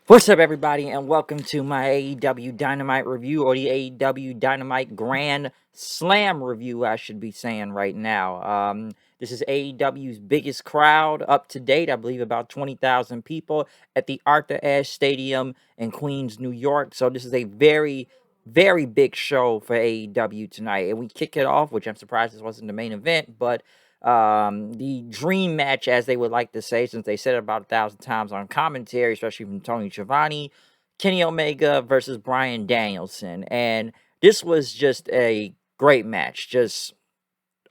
What's up, everybody, and welcome to my AEW Dynamite review, or the AEW Dynamite Grand Slam review, I should be saying right now. This is AEW's biggest crowd up to date, I believe about 20,000 people at the Arthur Ashe Stadium in Queens, New York. So this is a very, very big show for AEW tonight. And we kick it off, which I'm surprised this wasn't the main event, but the dream match, as they would like to say, since they said it about 1,000 times on commentary, especially from Tony Schiavone, Kenny Omega versus Bryan Danielson. And this was just a great match. Just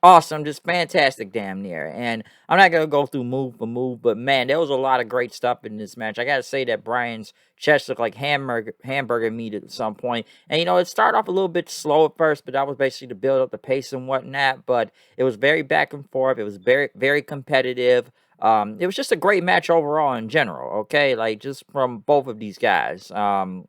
awesome, just fantastic damn near. And I'm not going to go through move for move, but man, there was a lot of great stuff in this match. I got to say that Bryan's chest looked like hamburger meat at some point. And, it started off a little bit slow at first, but that was basically to build up the pace and whatnot. But it was very back and forth. It was very, very competitive. It was just a great match overall in general, okay? Like, just from both of these guys. A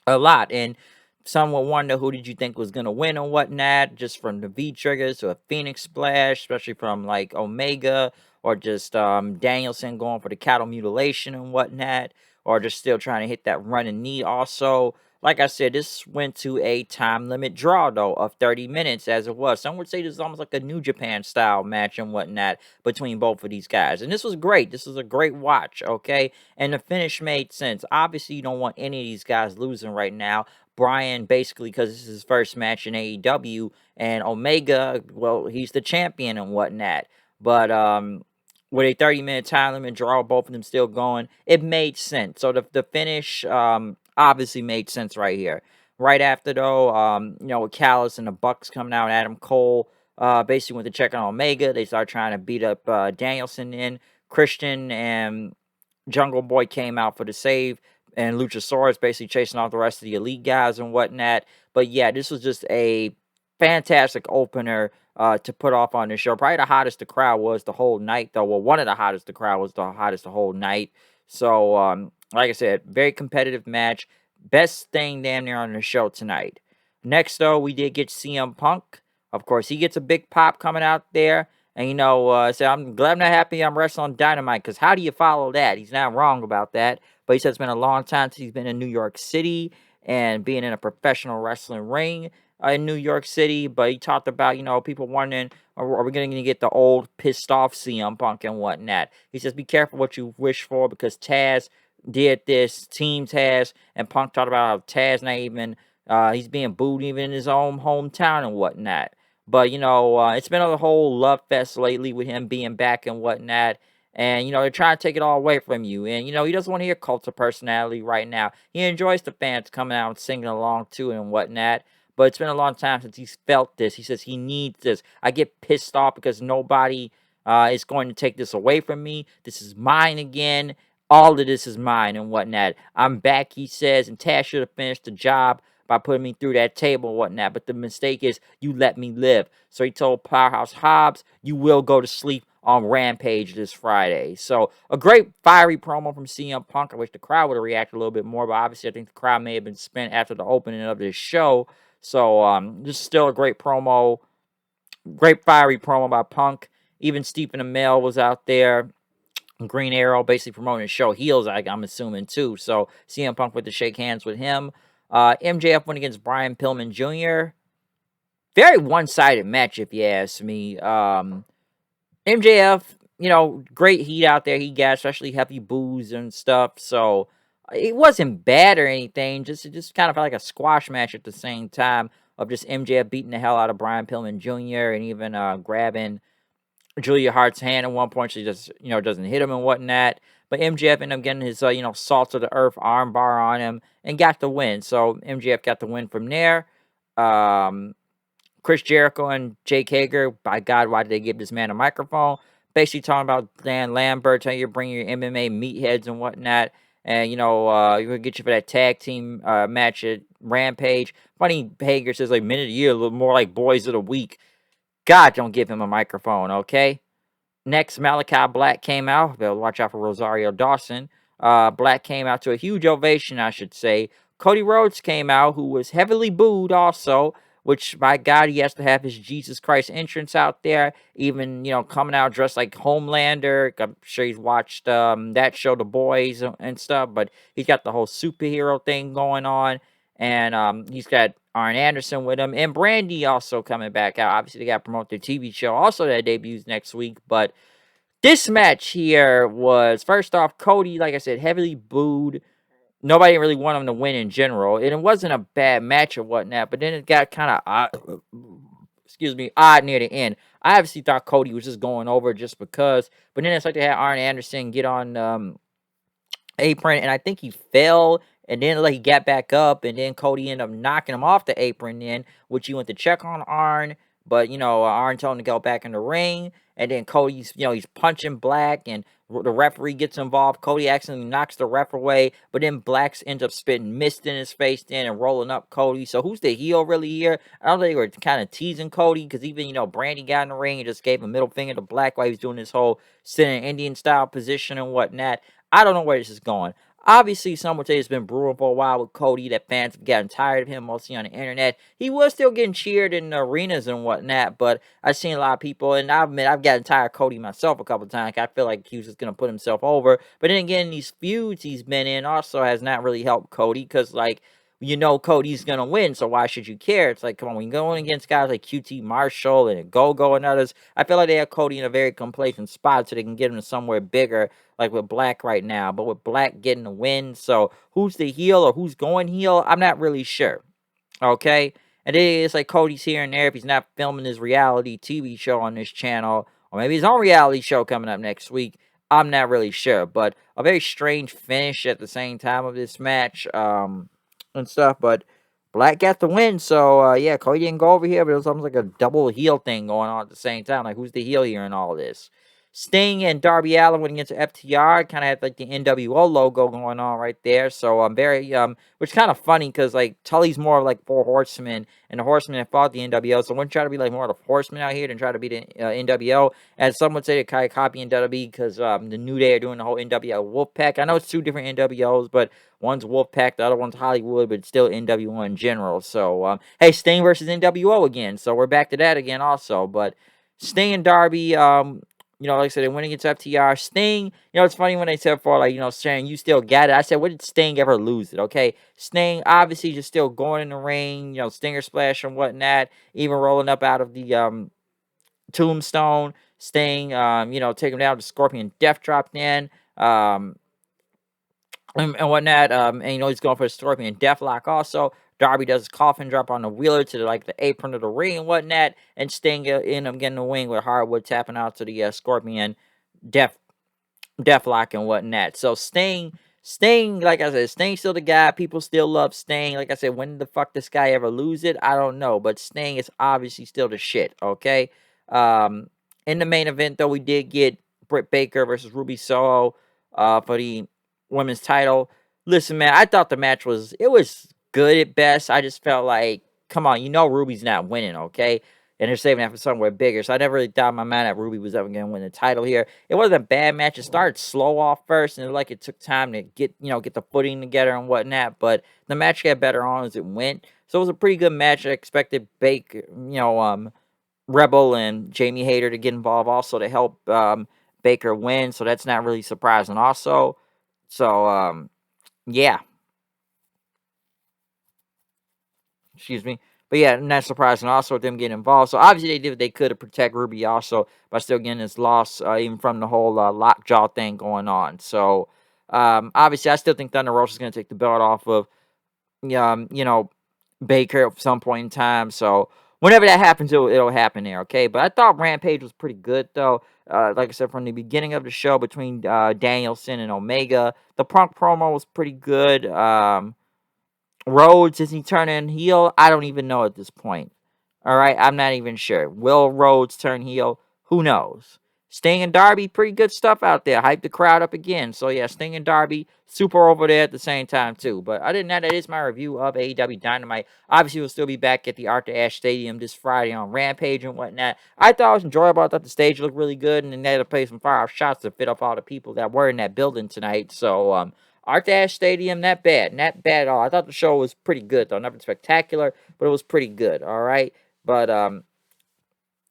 lot. And some will wonder who did you think was going to win and whatnot, just from the V triggers to a Phoenix splash, especially from like Omega, or just Danielson going for the cattle mutilation and whatnot, or just still trying to hit that running knee also. Like I said, this went to a time limit draw, though, of 30 minutes as it was. Some would say this is almost like a New Japan style match and whatnot between both of these guys. And this was great. This was a great watch, okay? And the finish made sense. Obviously, you don't want any of these guys losing right now. Bryan, basically, because this is his first match in AEW, and Omega, well, he's the champion and whatnot. But with a 30-minute time limit draw, both of them still going, it made sense. So the finish obviously made sense right here. Right after, though, with Callis and the Bucks coming out, Adam Cole basically went to check on Omega. They started trying to beat up Danielson in. Christian and Jungle Boy came out for the save, and Luchasaurus basically chasing off the rest of the elite guys and whatnot. But yeah, this was just a fantastic opener to put off on the show. Probably the hottest the crowd was the whole night, though. Well, one of the hottest the crowd was the hottest the whole night. So, like I said, very competitive match. Best thing damn near on the show tonight. Next, though, we did get CM Punk. Of course, he gets a big pop coming out there. And, so I'm glad I'm not happy I'm wrestling Dynamite, because how do you follow that? He's not wrong about that. But he said it's been a long time since he's been in New York City and being in a professional wrestling ring in New York City. But he talked about, people wondering, are we going to get the old pissed off CM Punk and whatnot? He says, be careful what you wish for, because Taz did this, Team Taz, and Punk talked about how Taz not even, he's being booed even in his own hometown and whatnot. But, it's been a whole love fest lately with him being back and whatnot. And, they're trying to take it all away from you. And, he doesn't want to hear cult of personality right now. He enjoys the fans coming out and singing along to it and whatnot. But it's been a long time since he's felt this. He says he needs this. I get pissed off because nobody is going to take this away from me. This is mine again. All of this is mine and whatnot. I'm back, he says, and Taz should have finished the job by putting me through that table and whatnot. But the mistake is, you let me live. So he told Powerhouse Hobbs, you will go to sleep on Rampage this Friday. So a great fiery promo from CM Punk. I wish the crowd would have reacted a little bit more, but obviously I think the crowd may have been spent after the opening of this show. So this is still a great promo. Great fiery promo by Punk. Even Stephen Amell was out there. Green Arrow basically promoting the show heels, I'm assuming, too. So CM Punk went to shake hands with him. MJF went against Brian Pillman Jr. Very one-sided match, if you ask me. MJF, great heat out there he got, especially heavy boos and stuff. So it wasn't bad or anything. Just kind of like a squash match at the same time of just MJF beating the hell out of Brian Pillman Jr. and even grabbing Julia Hart's hand at one point. She just, doesn't hit him and whatnot. But MJF ended up getting his, salt of the earth armbar on him and got the win. So MJF got the win from there. Chris Jericho and Jake Hager, by God, why did they give this man a microphone? Basically talking about Dan Lambert, telling you to bring your MMA meatheads and whatnot. And, you're going to get you for that tag team match at Rampage. Funny, Hager says, like, minute of the year, a little more like boys of the week. God, don't give him a microphone, okay? Next, Malachi Black came out. They'll watch out for Rosario Dawson. Black came out to a huge ovation, I should say. Cody Rhodes came out, who was heavily booed also. which, my God, he has to have his Jesus Christ entrance out there, even, coming out dressed like Homelander. I'm sure he's watched that show, The Boys, and stuff, but he's got the whole superhero thing going on, and he's got Arn Anderson with him, and Brandy also coming back out. Obviously, they got to promote their TV show, also that debuts next week, but this match here was, first off, Cody, like I said, heavily booed. Nobody really wanted him to win in general, and it wasn't a bad match or whatnot, but then it got kind of odd near the end. I obviously thought Cody was just going over just because, but then it's like they had Arn Anderson get on apron, and I think he fell, and then like he got back up, and then Cody ended up knocking him off the apron then, which he went to check on Arn, but Arn told him to go back in the ring, and then Cody's he's punching Black, and the referee gets involved. Cody accidentally knocks the ref away, but then Black ends up spitting mist in his face then and rolling up Cody. So who's the heel really here? I don't think they were kind of teasing Cody, because even Brandy got in the ring and just gave a middle finger to Black while he was doing this whole sitting Indian style position and whatnot. I don't know where this is going. Obviously, some would say it's been brewing for a while with Cody, that fans have gotten tired of him, mostly on the internet. He was still getting cheered in the arenas and whatnot, but I've seen a lot of people, and I admit I've gotten tired of Cody myself a couple times. I feel like he was just going to put himself over. But then again, these feuds he's been in also has not really helped Cody, because, Cody's going to win, so why should you care? It's like, come on, when you're going against guys like QT Marshall and Go-Go and others, I feel like they have Cody in a very complacent spot so they can get him to somewhere bigger, like with Black right now. But with Black getting the win, so who's the heel or who's going heel, I'm not really sure. Okay? And it's like Cody's here and there if he's not filming his reality TV show on this channel, or maybe his own reality show coming up next week. I'm not really sure. But a very strange finish at the same time of this match. And stuff, but Black got the win, so yeah, Cody didn't go over here, but it was almost like a double heel thing going on at the same time. Like, who's the heel here in all this? Sting and Darby Allin went against FTR, kind of had like the NWO logo going on right there. So I'm very which kind of funny, because like Tully's more like 4 Horsemen, and the Horsemen have fought the NWO, so wouldn't try to be like more of the Horsemen out here than try to be the NWO. As some would say, they kind of copy NWO because the New Day are doing the whole NWO Wolfpack. I know it's 2 different NWOs, but one's Wolfpack, the other one's Hollywood, but it's still NWO in general. So hey, Sting versus NWO again. So we're back to that again also. But Sting and Darby, like I said, they went against FTR. Sting, it's funny when they said for, saying you still got it. I said, when did Sting ever lose it, okay? Sting, obviously, just still going in the ring, Stinger Splash and whatnot, even rolling up out of the tombstone. Sting, taking him down to Scorpion Death Drop then, and whatnot, and he's going for the Scorpion Deathlock also. Darby does his coffin drop on the wheeler to the apron of the ring and whatnot, and Sting end up getting the wing with Hardwood tapping out to the Scorpion Deathlock and whatnot. So Sting, like I said, Sting's still the guy. People still love Sting. Like I said, when the fuck this guy ever lose it, I don't know, but Sting is obviously still the shit. Okay, in the main event though, we did get Britt Baker versus Ruby Soho for the women's title. Listen, man, I thought the match was good at best. I just felt like, come on, Ruby's not winning, okay? And they're saving that for somewhere bigger. So I never really thought in my mind that Ruby was ever going to win the title here. It wasn't a bad match. It started slow off first, and it took time to get the footing together and whatnot. But the match got better on as it went. So it was a pretty good match. I expected Baker, Rebel and Jamie Hayter to get involved also to help Baker win. So that's not really surprising also. So, yeah. Excuse me. But yeah, not surprising also with them getting involved. So obviously they did what they could to protect Ruby also by still getting this loss, even from the whole lockjaw thing going on. So obviously I still think Thunder Rosa is going to take the belt off of Baker at some point in time. So whenever that happens, it'll happen there, okay? But I thought Rampage was pretty good, though. Like I said, from the beginning of the show between Danielson and Omega, the Punk promo was pretty good. Rhodes, is he turning heel? I don't even know at this point. All right, I'm not even sure. Will Rhodes turn heel? Who knows? Sting and Darby, pretty good stuff out there. Hype the crowd up again. So yeah, Sting and Darby, super over there at the same time too. But other than that, that is my review of AEW Dynamite. Obviously, we'll still be back at the Arthur Ashe Stadium this Friday on Rampage and whatnot. I thought it was enjoyable. I thought the stage looked really good, and then they had to play some fire-off shots to fit up all the people that were in that building tonight. So Arthur Stadium, not bad. Not bad at all. I thought the show was pretty good, though. Nothing spectacular, but it was pretty good, all right? But,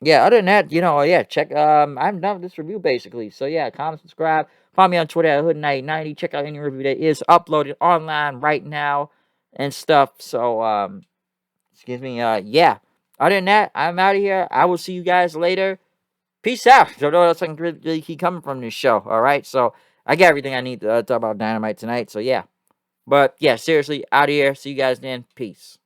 yeah, other than that, yeah, check, I'm done with this review, basically. So, yeah, comment, subscribe. Follow me on Twitter at Hood9090. Check out any review that is uploaded online right now and stuff. So, excuse me, yeah. Other than that, I'm out of here. I will see you guys later. Peace out. Don't know what else I can really keep coming from this show, all right? So, I got everything I need to talk about Dynamite tonight, so yeah. But, yeah, seriously, out of here. See you guys then. Peace.